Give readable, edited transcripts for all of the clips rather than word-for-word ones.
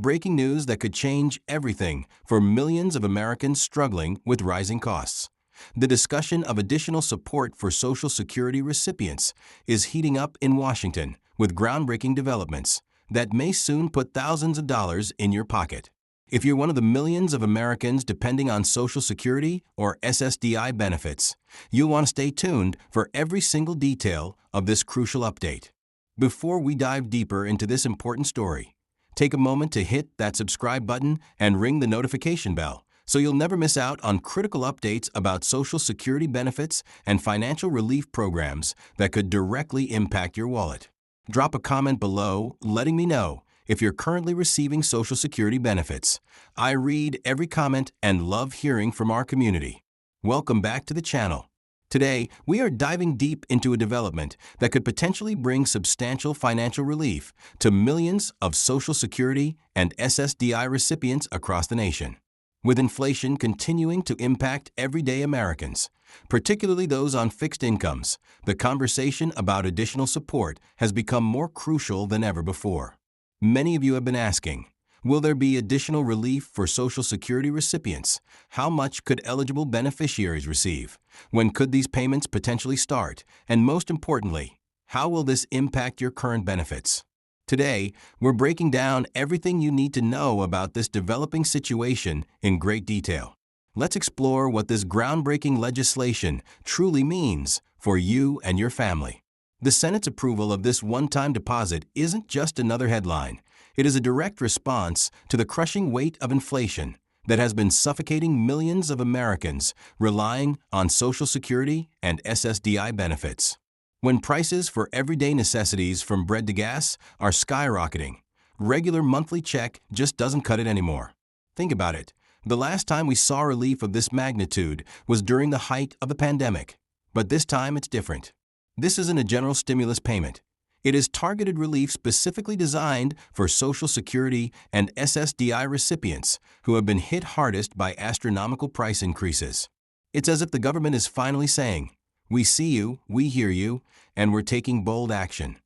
breaking news that could change everything for millions of Americans struggling with rising costs. The discussion of additional support for Social Security recipients is heating up in Washington with groundbreaking developments that may soon put thousands of dollars in your pocket. If you're one of the millions of Americans depending on Social Security or SSDI benefits, you'll want to stay tuned for every single detail of this crucial update. Before we dive deeper into this important story, take a moment to hit that subscribe button and ring the notification bell so you'll never miss out on critical updates about Social Security benefits and financial relief programs that could directly impact your wallet. Drop a comment below letting me know if you're currently receiving Social Security benefits. I read every comment and love hearing from our community. Welcome back to the channel. Today, we are diving deep into a development that could potentially bring substantial financial relief to millions of Social Security and SSDI recipients across the nation. With inflation continuing to impact everyday Americans, particularly those on fixed incomes, the conversation about additional support has become more crucial than ever before. Many of you have been asking, will there be additional relief for Social Security recipients? How much could eligible beneficiaries receive? When could these payments potentially start? And most importantly, how will this impact your current benefits? Today, we're breaking down everything you need to know about this developing situation in great detail. Let's explore what this groundbreaking legislation truly means for you and your family. The Senate's approval of this one-time deposit isn't just another headline. It is a direct response to the crushing weight of inflation that has been suffocating millions of Americans relying on Social Security and SSDI benefits. When prices for everyday necessities from bread to gas are skyrocketing, regular monthly check just doesn't cut it anymore. Think about it. The last time we saw relief of this magnitude was during the height of the pandemic. But this time it's different. This isn't a general stimulus payment. It is targeted relief specifically designed for Social Security and SSDI recipients who have been hit hardest by astronomical price increases. It's as if the government is finally saying, "We see you, we hear you, and we're taking bold action."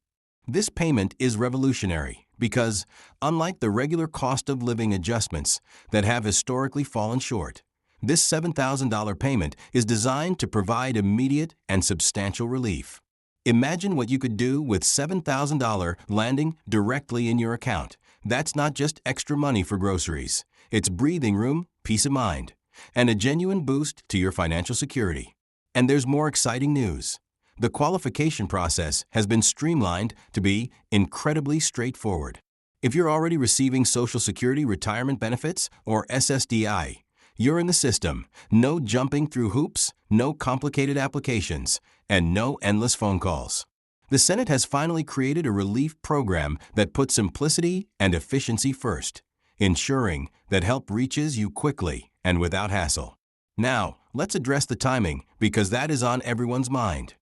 This payment is revolutionary because, unlike the regular cost of living adjustments that have historically fallen short, this $7,000 payment is designed to provide immediate and substantial relief. Imagine what you could do with $7,000 landing directly in your account. That's not just extra money for groceries. It's breathing room, peace of mind, and a genuine boost to your financial security. And there's more exciting news. The qualification process has been streamlined to be incredibly straightforward. If you're already receiving Social Security retirement benefits or SSDI, you're in the system. No jumping through hoops, no complicated applications, and no endless phone calls. The Senate has finally created a relief program that puts simplicity and efficiency first, ensuring that help reaches you quickly and without hassle. Now, let's address the timing because that is on everyone's mind.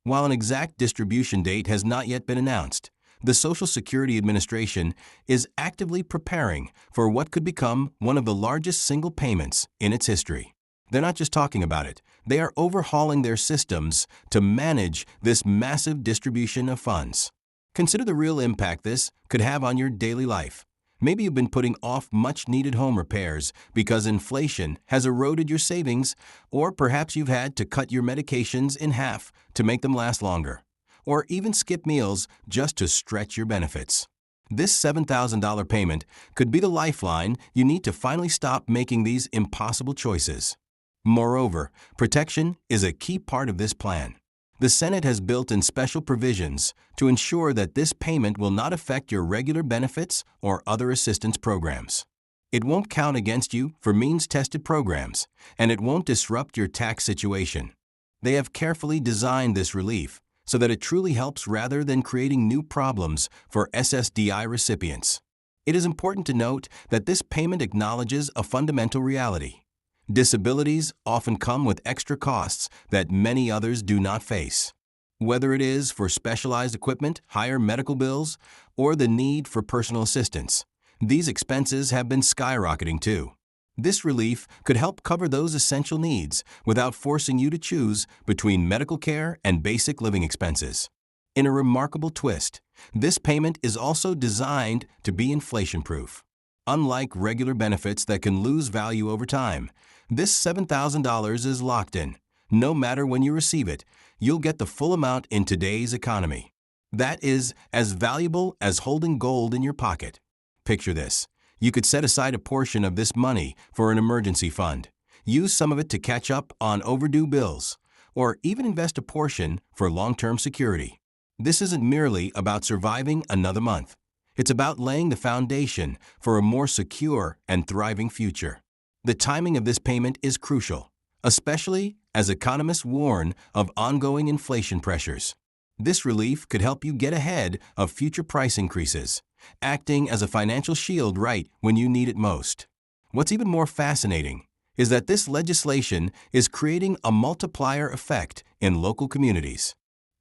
While an exact distribution date has not yet been announced, the Social Security Administration is actively preparing for what could become one of the largest single payments in its history. They're not just talking about it, they are overhauling their systems to manage this massive distribution of funds. Consider the real impact this could have on your daily life. Maybe you've been putting off much-needed home repairs because inflation has eroded your savings, or perhaps you've had to cut your medications in half to make them last longer, or even skip meals just to stretch your benefits. This $7,000 payment could be the lifeline you need to finally stop making these impossible choices. Moreover, protection is a key part of this plan. The Senate has built in special provisions to ensure that this payment will not affect your regular benefits or other assistance programs. It won't count against you for means-tested programs, and it won't disrupt your tax situation. They have carefully designed this relief so that it truly helps rather than creating new problems for SSDI recipients. It is important to note that this payment acknowledges a fundamental reality. Disabilities often come with extra costs that many others do not face. Whether it is for specialized equipment, higher medical bills, or the need for personal assistance, these expenses have been skyrocketing too. This relief could help cover those essential needs without forcing you to choose between medical care and basic living expenses. In a remarkable twist, this payment is also designed to be inflation-proof. Unlike regular benefits that can lose value over time, this $7,000 is locked in. No matter when you receive it, you'll get the full amount in today's economy. That is as valuable as holding gold in your pocket. Picture this. You could set aside a portion of this money for an emergency fund, use some of it to catch up on overdue bills, or even invest a portion for long-term security. This isn't merely about surviving another month. It's about laying the foundation for a more secure and thriving future. The timing of this payment is crucial, especially as economists warn of ongoing inflation pressures. This relief could help you get ahead of future price increases, acting as a financial shield right when you need it most. What's even more fascinating is that this legislation is creating a multiplier effect in local communities.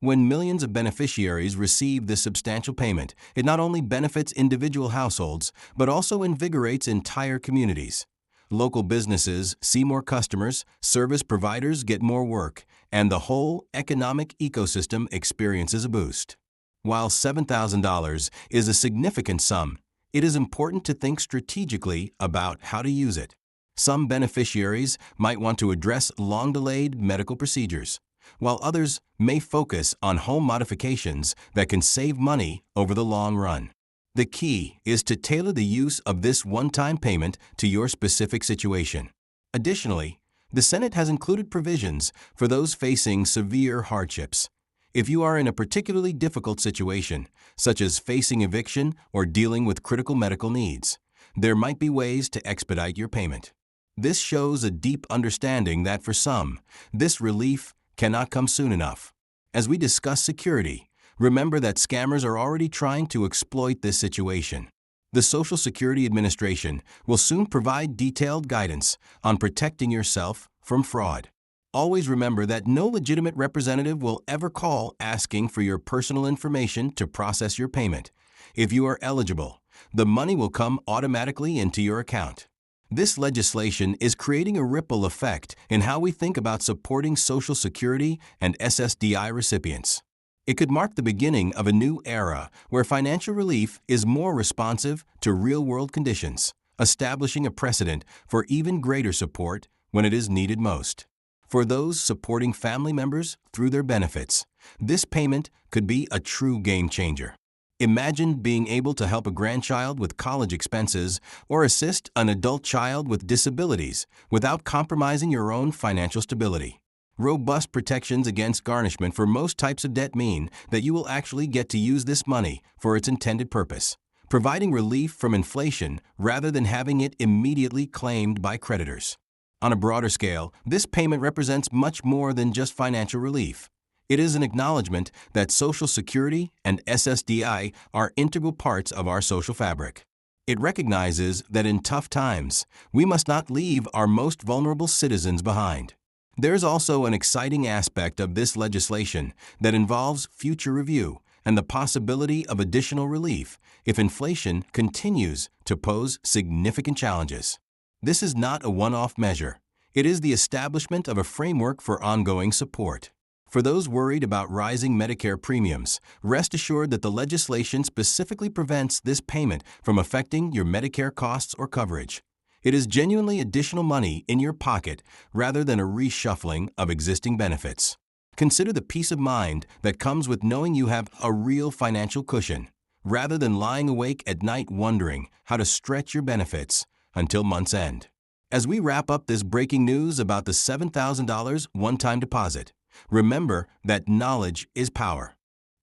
When millions of beneficiaries receive this substantial payment, it not only benefits individual households, but also invigorates entire communities. Local businesses see more customers, service providers get more work, and the whole economic ecosystem experiences a boost. While $7,000 is a significant sum, it is important to think strategically about how to use it. Some beneficiaries might want to address long-delayed medical procedures, while others may focus on home modifications that can save money over the long run. The key is to tailor the use of this one-time payment to your specific situation. Additionally, the Senate has included provisions for those facing severe hardships. If you are in a particularly difficult situation, such as facing eviction or dealing with critical medical needs, there might be ways to expedite your payment. This shows a deep understanding that for some, this relief cannot come soon enough. As we discuss security, remember that scammers are already trying to exploit this situation. The Social Security Administration will soon provide detailed guidance on protecting yourself from fraud. Always remember that no legitimate representative will ever call asking for your personal information to process your payment. If you are eligible, the money will come automatically into your account. This legislation is creating a ripple effect in how we think about supporting Social Security and SSDI recipients. It could mark the beginning of a new era where financial relief is more responsive to real-world conditions, establishing a precedent for even greater support when it is needed most. For those supporting family members through their benefits, this payment could be a true game changer. Imagine being able to help a grandchild with college expenses or assist an adult child with disabilities without compromising your own financial stability. Robust protections against garnishment for most types of debt mean that you will actually get to use this money for its intended purpose, providing relief from inflation rather than having it immediately claimed by creditors. On a broader scale, this payment represents much more than just financial relief. It is an acknowledgement that Social Security and SSDI are integral parts of our social fabric. It recognizes that in tough times, we must not leave our most vulnerable citizens behind. There's also an exciting aspect of this legislation that involves future review and the possibility of additional relief if inflation continues to pose significant challenges. This is not a one-off measure. It is the establishment of a framework for ongoing support. For those worried about rising Medicare premiums, rest assured that the legislation specifically prevents this payment from affecting your Medicare costs or coverage. It is genuinely additional money in your pocket rather than a reshuffling of existing benefits. Consider the peace of mind that comes with knowing you have a real financial cushion, rather than lying awake at night wondering how to stretch your benefits until month's end. As we wrap up this breaking news about the $7,000 one-time deposit, remember that knowledge is power.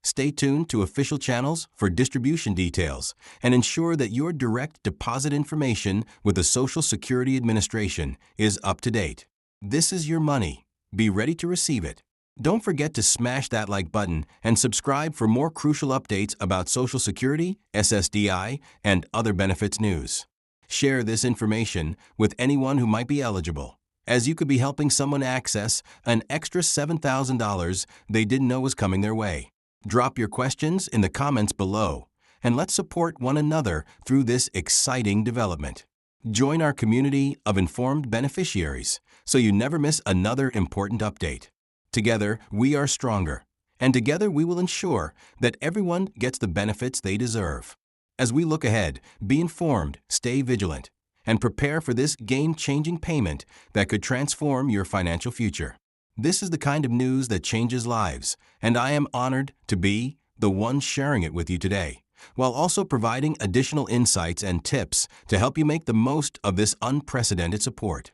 Stay tuned to official channels for distribution details and ensure that your direct deposit information with the Social Security Administration is up to date. This is your money. Be ready to receive it. Don't forget to smash that like button and subscribe for more crucial updates about Social Security, SSDI, and other benefits news. Share this information with anyone who might be eligible, as you could be helping someone access an extra $7,000 they didn't know was coming their way. Drop your questions in the comments below, and let's support one another through this exciting development. Join our community of informed beneficiaries so you never miss another important update. Together, we are stronger, and together we will ensure that everyone gets the benefits they deserve. As we look ahead, be informed, stay vigilant, and prepare for this game-changing payment that could transform your financial future. This is the kind of news that changes lives, and I am honored to be the one sharing it with you today, while also providing additional insights and tips to help you make the most of this unprecedented support.